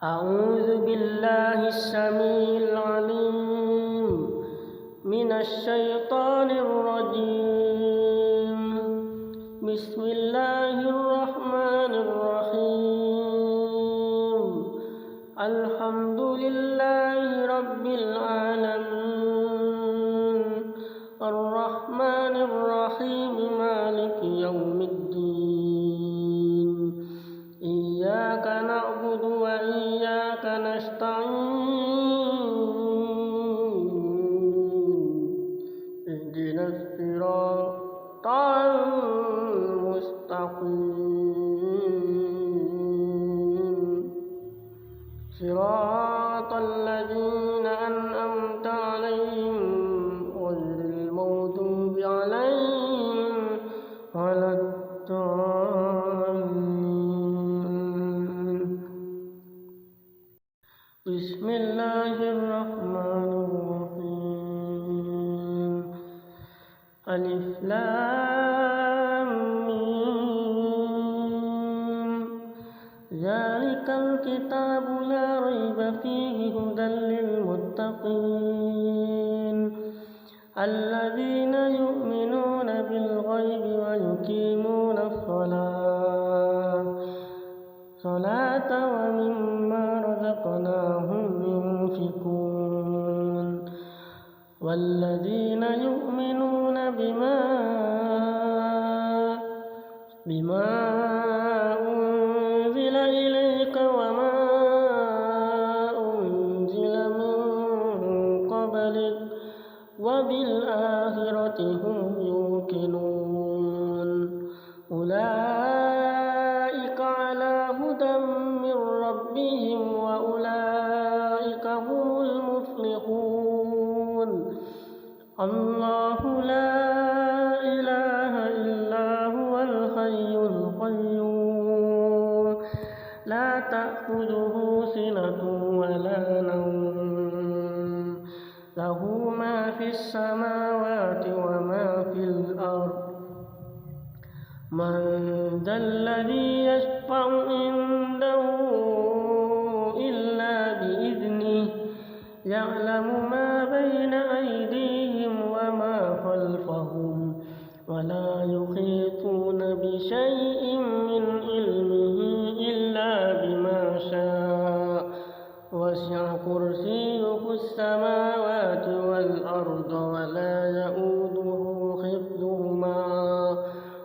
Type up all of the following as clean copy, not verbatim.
أعوذ بالله السميع العليم من الشيطان الرجيم. بسم الله الرحمن الرحيم. الحمد لله رب العالمين الرحمن الرحيم مالك يوم الدين. إياك نعبد وإياك نستعين. اهدنا الصراط المستقيم صراط الذين أنعمت عليهم غير المغضوب عليهم ولا الضالين. بسم الله الرحمن الرحيم. ألف لام ميم. ذلك الكتاب لا ريب فيه هدى للمتقين الذين يؤمنون بالغيب ويقيمون الصلاة ومما رزقناهم ينفقون والذين يؤمنون بما أنزل إليك وما أنزل من قبلك وبالآخرة هم يوقنون. أولئك على هدى من ربهم وأولئك هم المفلحون. الله لا إله إلا هو الحي القيوم لا تأخذه سنة ولا نوم له ما في السماوات وما في الأرض. من ذا الذي يشفع عنده إلا بإذنه يعلم ما بين أيديهم وما خلفهم ولا يحيطون بشيء من علمه إلا بما شاء. وسع كرسيه السماوات والأرض ولا يئوده حفظهما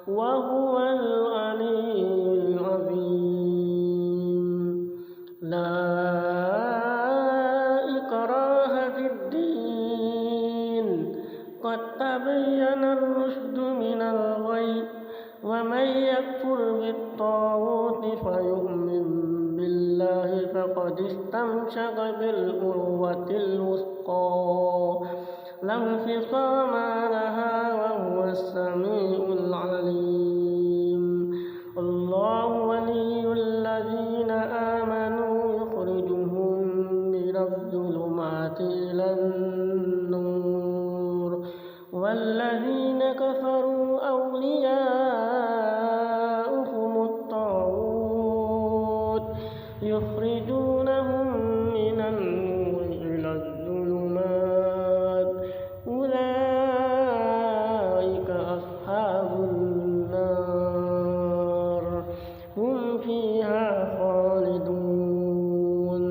وهو العلي العظيم. لا إكراه في الدين قد تبين الرشد من الغي. ومن يكفر بالطاغوت فيؤمن بالله فقد استمسك بالعروة الوثقى لا انفصام لها وهو السميع العليم. الله ولي الذين آمنوا يخرجهم من الظلمات إلى النور والذين كفروا أولياؤهم الطاغوت يخرجونهم من النور إلى الظلمات. أولئك أصحاب النار هم فيها خالدون.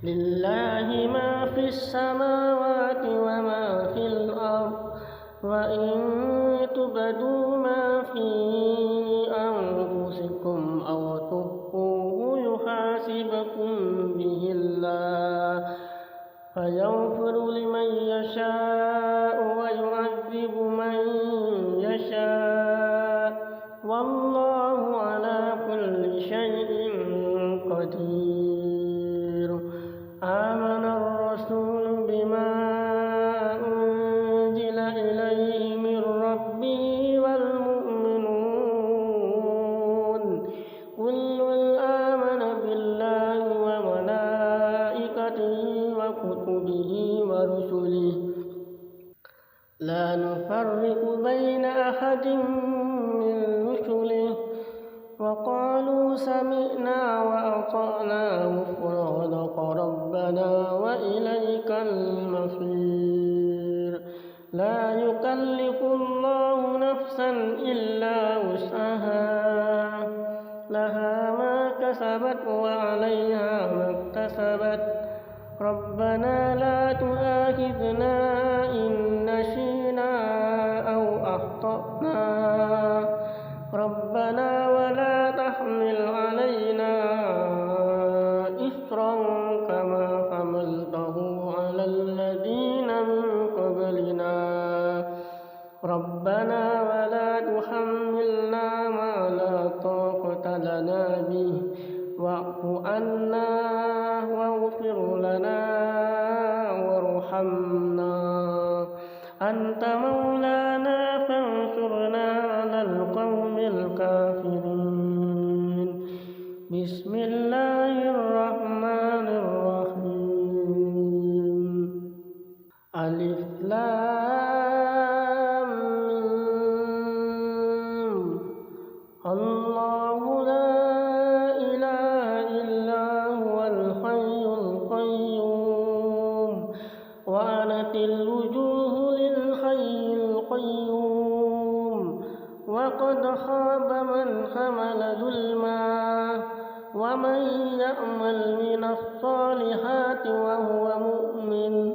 لله ما في السماوات وما في الأرض وإن تبدوا ما في أنفسكم أو تخفوه يحاسبكم به الله فيغفر لمن يشاء ويعذب من يشاء والله على كل شيء قدير. آمن الرسول بما أنزل إليه من ربه والمؤمنون كل آمن بالله وملائكته وكتبه ورسله لا نفرق بين أحد من رسله وقالوا سمعنا وأطعنا غفرانك ربنا وإليك المصير لا يكلف الله نفسا إلا وسعها لها ما كسبت وعليها ما اكتسبت ربنا لا تؤاخذنا إن نسينا أو أخطأنا ربنا ولا تحمل علينا إصرا كما حملته على الذين من قبلنا ربنا ولا تحملنا ما لا طاقة لنا به واعف عنا واغفر لنا وارحمنا أنت مولانا فانصرنا على القوم الكافرين بسم الله الرحمن الرحيم ألف لام ميم الله لا إله إلا هو الحي القيوم وعنت الوجوه للحي القيوم وقد خاب من حمل ظلما ومن يعمل من الصالحات وهو مؤمن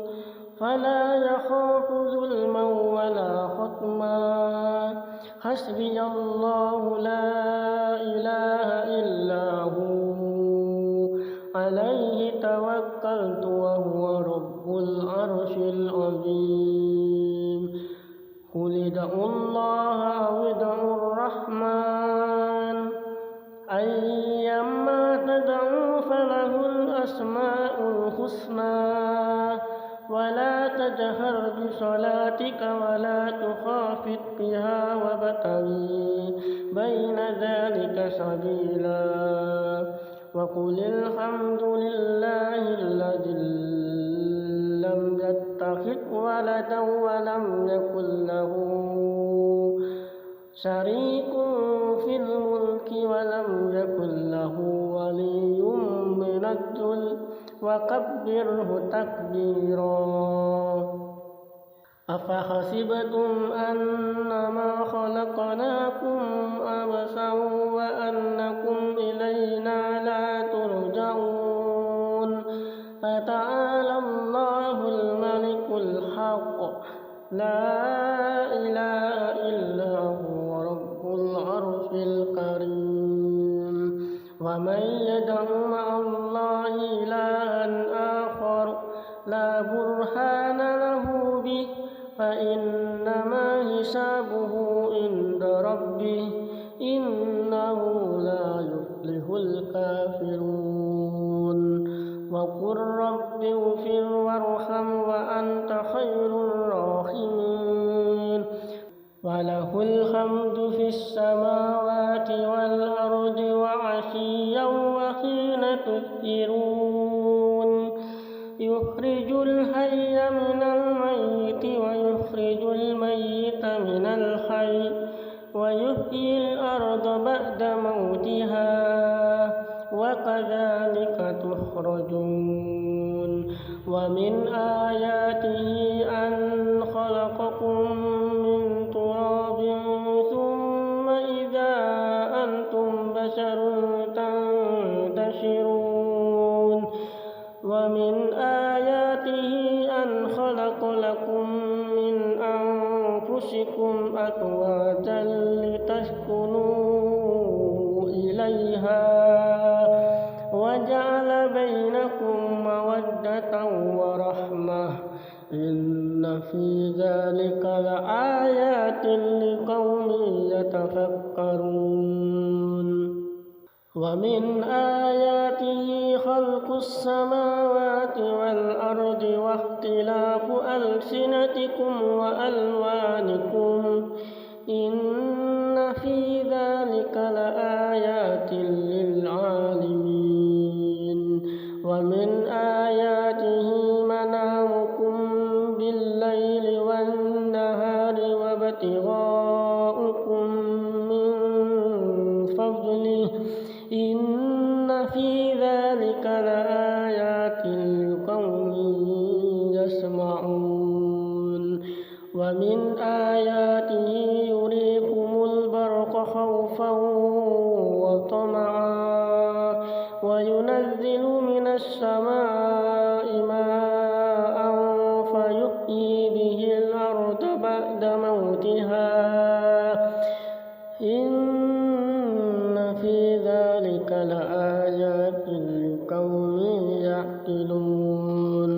فلا يخاف ظلما ولا خصما حسبي الله لا إله إلا هو عليه توكلت وهو رب العرش العظيم قل ادعوا الله أو ادعوا الرحمن أيما تدعوا فله الأسماء الحسنى ولا تجهر بصلاتك ولا تخافت بها وابتغي بين ذلك سبيلا وقل الحمد لله الذي لم يتخذ ولدا ولم يكن له شريك في الملك ولم يكن له ولي من الذل وكبره تكبيرا أفحسبتم أنما خلقناكم عبثا وأنكم إلينا لا ترجعون فتعالى الله الملك الحق لا إله إلا هو رب العرش الكريم ومن يدع مع الله إلها آخر لا برهان له به فإنما حسابه عند ربه إنه لا يفلح الكافرون وقل رب اغفر وارحم وأنت خير الراحمين وله الحمد في السماوات والأرض وعشيا وحين تظهرون يخرج الحي من الميت ويخرج الميت من الحي ويحيي الأرض بعد موتها وكذلك تخرجون ومن آياته أن خلقكم من تراب ثم إذا أنتم بشر تنتشرون ومن آياته أن خلق لكم من أنفسكم أزواجا لتسكنوا إليها وجعل بينكم مودة ورحمة إن في ذلك لآيات لقوم يتفكرون ومن آياته خلق السماوات والأرض واختلاف ألسنتكم وألوانكم إن في ذلك لآيات للعالمين ومن آياته منامكم بالليل والنهار وابتغاؤكم من فضله آياته يريكم البرق خوفا وطمعا وينزل من السماء ماء فيحيي به الأرض بعد موتها إن في ذلك لآيات لقوم يعقلون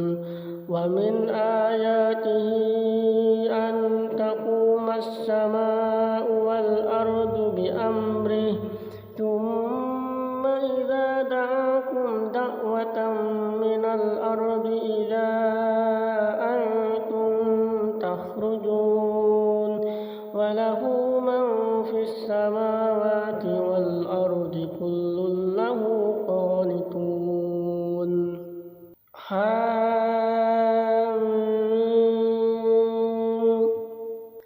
ومن آياته أن تقوم السماء والأرض بأمره ثم إذا دعاكم دعوة من الأرض إذا أنتم تخرجون وله من في السماوات والأرض كل له قانتون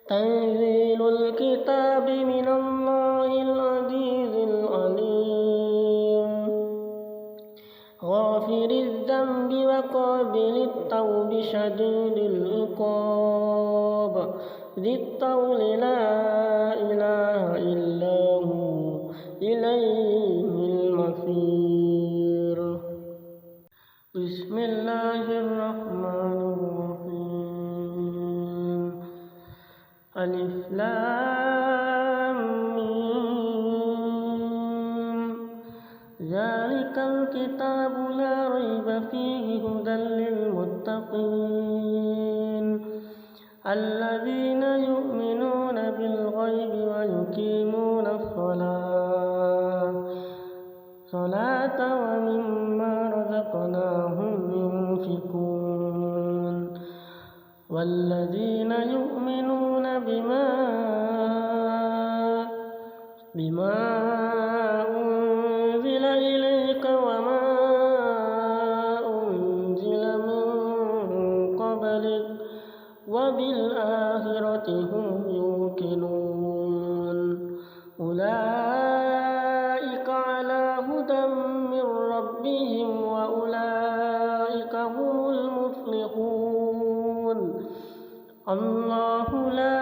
تنزيل الكتاب من الله العزيز العليم غافر الذنب وقابل التوب شديد العقاب ذي الطول لا إله إلا هو إليه المصير بسم الله الرحمن الرحيم ألف لام ميم ذلك الكتاب لا ريب فيه هدى للمتقين الذين يؤمنون بالغيب ويقيمون الصلاة ومما رزقناهم ينفقون والذين يؤمنون بما أنزل إليك وما أنزل من قبلك وبالآخرة هم يوقنون أولئك على هدى من ربهم وأولئك هم المفلحون الله لا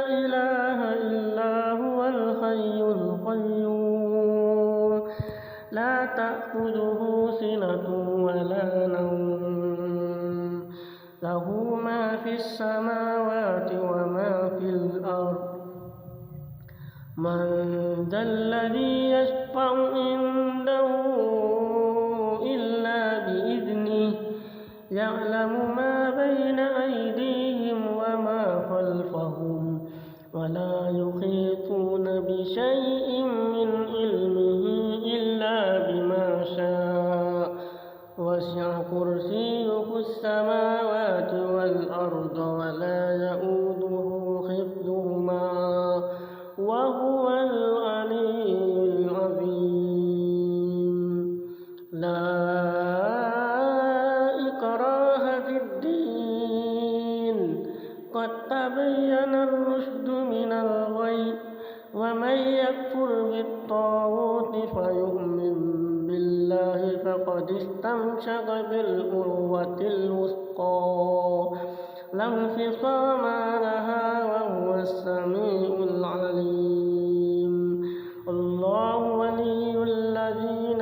إله إلا هو الحي القيوم لا تأخذه سنة ولا نوم له ما في السماوات وما في الأرض من ذا الذي يشفع عنده إلا بإذنه يعلم ما بين أيديهم وما خلفهم ولا يحيطون بشيء من علمه إلا بما شاء وسع كرسيه السماوات والأرض ولا يؤوده حفظهما وهو العلي العظيم لا إكراه في الدين قد تبين الرشد من الغي ومن يكفر بالطاغوت فيؤمن بالله فقد استمسك بالعروة الوثقى لا انفصام لها وهو السميع العليم الله ولي الذين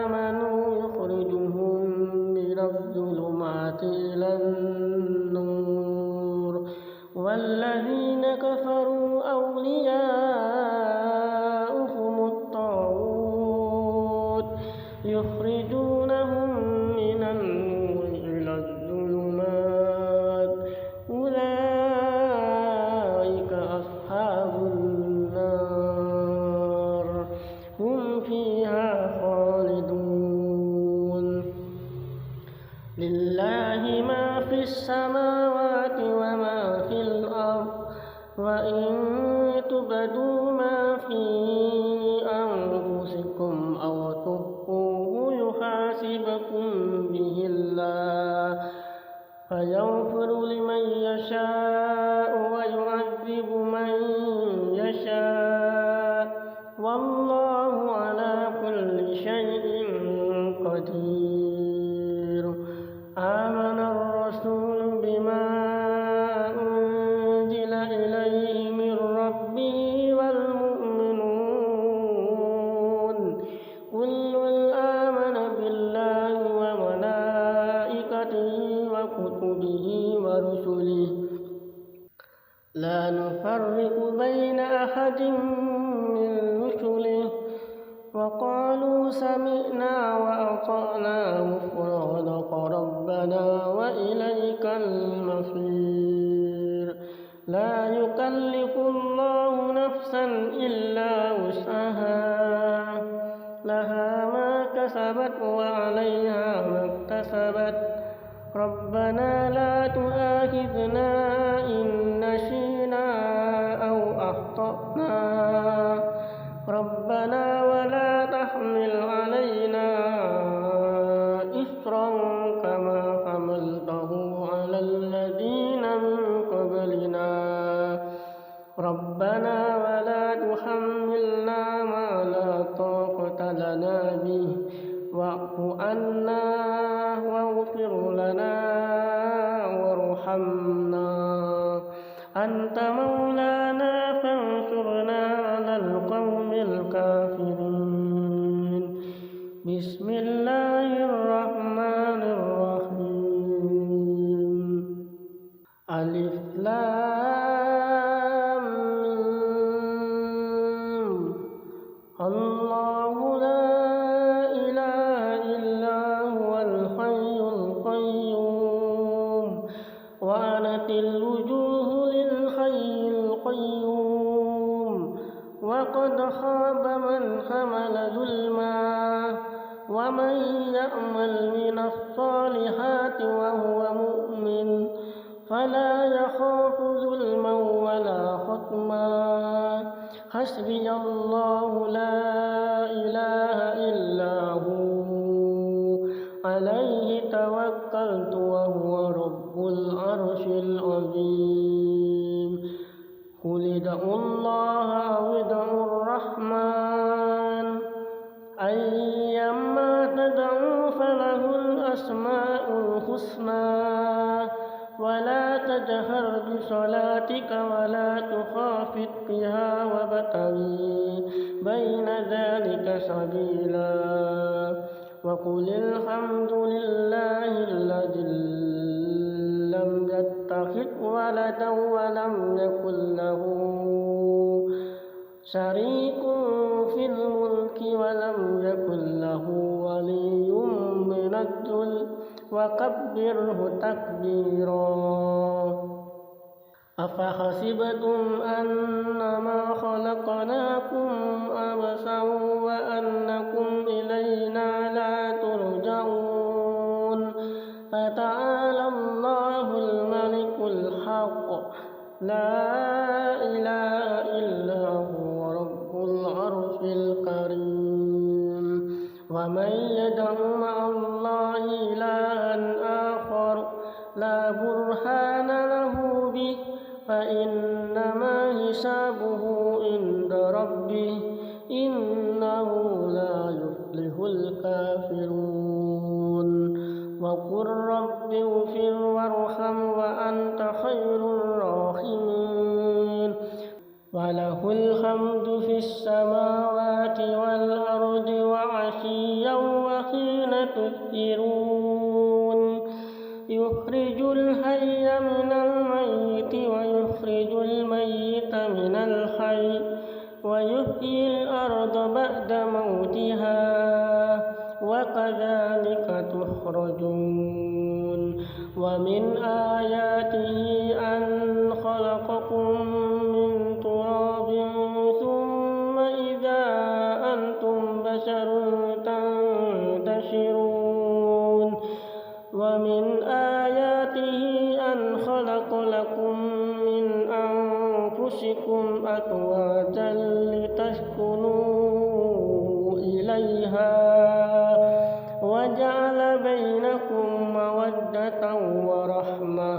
آمنوا يخرجهم من الظلمات إلى النور والذين كفروا أولياؤهم الطاغوت يخرجونهم من النور إلى الظلمات أولئك أصحاب النار هم فيها خالدون لله ما في السماوات وما في الأرض وإن تبدوا ما في أنفسكم أو تخفوه يحاسبكم به الله فيغفر لمن يشاء ويعذب من يشاء والله على كل شيء قدير آمن الرسول بما أنزل نفرق بين أحد من رسله وقالوا سمعنا وأطعنا غفرانك ربنا وإليك المصير لا يكلف الله نفسا إلا وسعها لها ما كسبت وعليها ما اكتسبت ربنا لا تؤاخذنا إن نسينا أو أخطأنا ربنا ولا تحمل علينا إصرا كما حملته على الذين من قبلنا ربنا ولا تحملنا ما لا طاقة لنا به واعف عنا واغفر لنا وارحمنا أنت مولانا فانصرنا على القوم الكافرين بسم الله الرحمن الرحيم ألف لام ميم الله لا إله إلا هو الحي القيوم وعنت الوجوه للحي القيوم وقد خاب من حمل ظلما ومن يعمل من الصالحات وهو مؤمن فلا يخاف ظلما ولا خصما حسبي الله لا إله إلا هو عليه توكلت وهو رب العرش العظيم قل ادعوا الله أو ادعوا الرحمن أيما تدعوا فله الأسماء الحسنى ولا تجهر بصلاتك ولا تخافت بها وابتغي بين ذلك سبيلا وقل الحمد لله الذي لم يتخذ ولدا ولم يكن له شريك في الملك ولم يكن له ولي من الذل وكبره تكبيرا أفحسبتم أنما خلقناكم عبثا وأنكم إلينا لا ترجعون فتعالى الله الملك الحق لا إله إلا هو رب العرش الكريم ومن يدع مع الله إلها آخر لا برهان له به فإنما حسابه عند ربه إنه لا يفلح الكافرون وقل رب اغفر وارحم وأنت خير الراحمين وله الحمد في السماوات والأرض وعشيا وحين تظهرون يخرج الحي من الميت ويخرج الميت من الحي ويحيي الأرض بعد موتها وكذلك تخرجون ومن آياته أن خلقكم من تراب ثم إذا أنتم بشر تنتشرون ومن آياته أن خلق لكم من أنفسكم أزواجا لتسكنوا إليها وجعل بينكم مودة ورحمة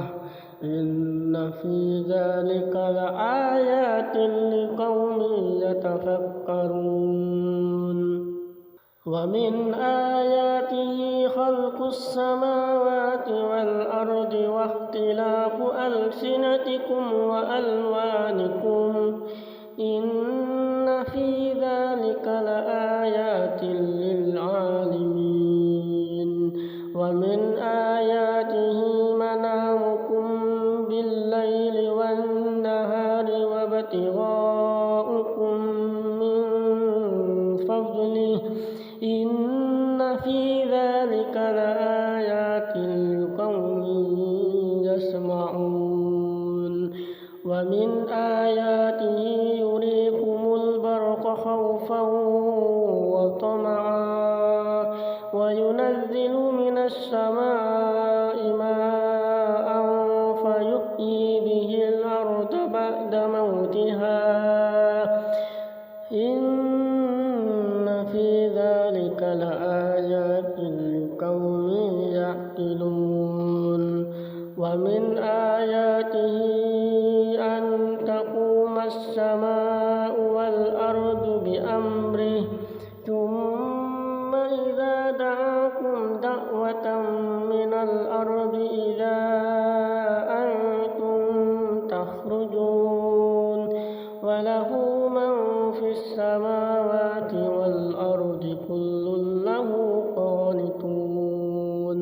إن في ذلك لآيات لقوم يتفكرون ومن آياته خلق السماوات والأرض واختلاف ألسنتكم وألوانكم إن في ذلك لآيات للعالمين ومن آياته منامكم بالليل والنهار وابتغاؤكم من فضله إن في ذلك لآيات لقوم يسمعون ومن آياته يريكم البرق خوفا وطمعا وينزل من السماء ماء فيحيي به الأرض بعد موتها إن في ذلك لآيات لقوم يعقلون ومن آياته أن تقوم السماء والأرض بأمره ثم إذا دعاكم دعوة من الأرض إذا أنتم تخرجون وله من في السماوات والأرض كل له قانتون